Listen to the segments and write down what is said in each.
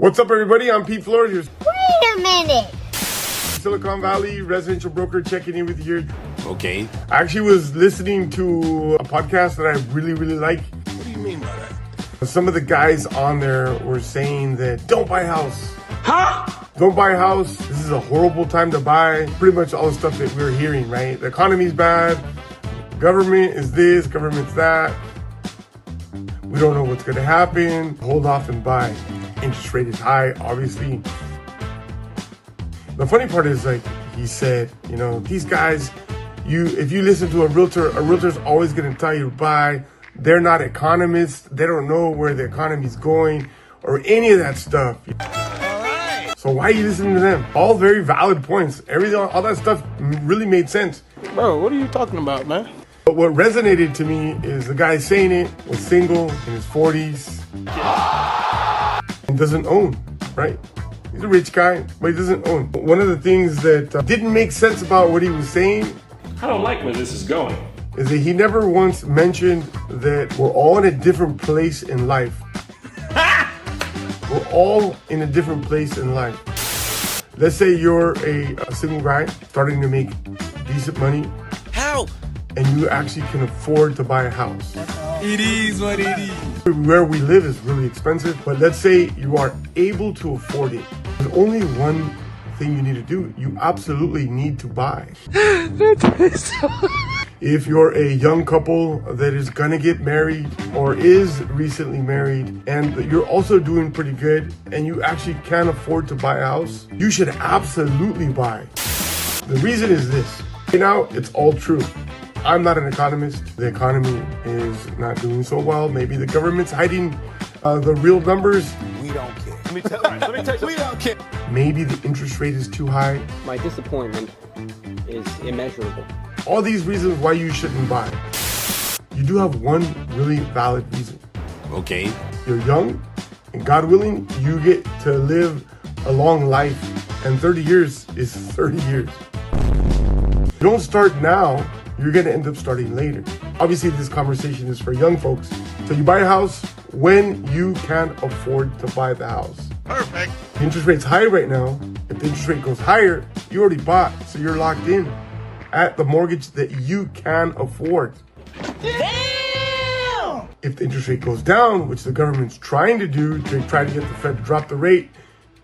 What's up, everybody? I'm Flores. Wait a minute. Silicon Valley residential broker checking in with you here. Okay. I actually was listening to a podcast that I really like. What do you mean by that? Some of the guys on there were saying that don't buy a house. Huh? Don't buy a house. This is a horrible time to buy. Pretty much all the stuff that we're hearing, right? The economy's bad. Government is this, government's that. We don't know what's going to happen. Hold off and buy. Interest rate is high, obviously. The funny part is, like he said, you know, these guys, if you listen to a realtor's always going to tell you to buy. They're not economists. They don't know where the economy's going or any of that stuff. So why are you listening to them? All very valid points. Everything, all that stuff really made sense. Bro, what are you talking about, man? But what resonated to me is the guy saying it was single in his 40s and doesn't own, right? He's a rich guy, but he doesn't own. One of the things that didn't make sense about what he was saying I don't like where this is going. is that he never once mentioned that we're all in a different place in life. We're all in a different place in life. Let's say you're a single guy starting to make decent money. How? And you actually can afford to buy a house. It is what it is. Where we live is really expensive, but let's say you are able to afford it. There's only one thing you need to do. You absolutely need to buy. If you're a young couple that is gonna get married or is recently married and you're also doing pretty good and you actually can afford to buy a house, you should absolutely buy. The reason is this. Right now, it's all true. I'm not an economist. The economy is not doing so well. Maybe the government's hiding the real numbers. We don't care. Let me tell you. We don't care. Maybe the interest rate is too high. My disappointment is immeasurable. All these reasons why you shouldn't buy. You do have one really valid reason. Okay. You're young, and God willing, you get to live a long life. And 30 years is 30 years. You don't start now, you're gonna end up starting later. Obviously, this conversation is for young folks. So you buy a house when you can afford to buy the house. Perfect. The interest rate's high right now. If the interest rate goes higher, you already bought, so you're locked in at the mortgage that you can afford. Damn! If the interest rate goes down, which the government's trying to do, to try to get the Fed to drop the rate,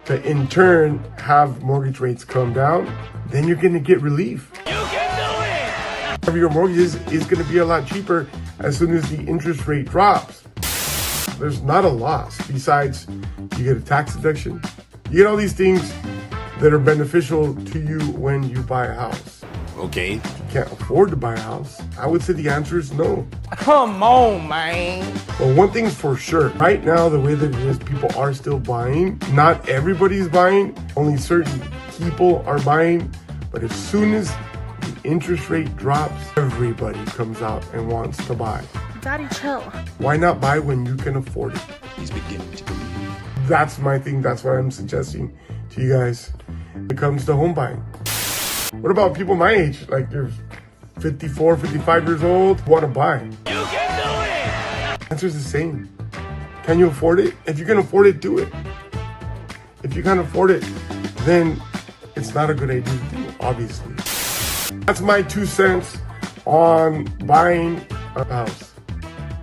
to in turn have mortgage rates come down, then you're gonna get relief. You can do it! Your mortgage is gonna be a lot cheaper as soon as the interest rate drops. There's not a loss besides you get a tax deduction. You get all these things that are beneficial to you when you buy a house. Okay. If you can't afford to buy a house, I would say the answer is no. Come on, man. Well, one thing's for sure. Right now, the way that it is, people are still buying. Not everybody's buying. Only certain people are buying. But as soon as the interest rate drops, everybody comes out and wants to buy. Daddy, chill. Why not buy when you can afford it? He's beginning to believe. That's my thing. That's what I'm suggesting to you guys when it comes to home buying. What about people my age? Like you're 54, 55 years old, want to buy? You can do it! Answer's the same. Can you afford it? If you can afford it, do it. If you can't afford it, then it's not a good idea to do, obviously. That's my 2 cents on buying a house.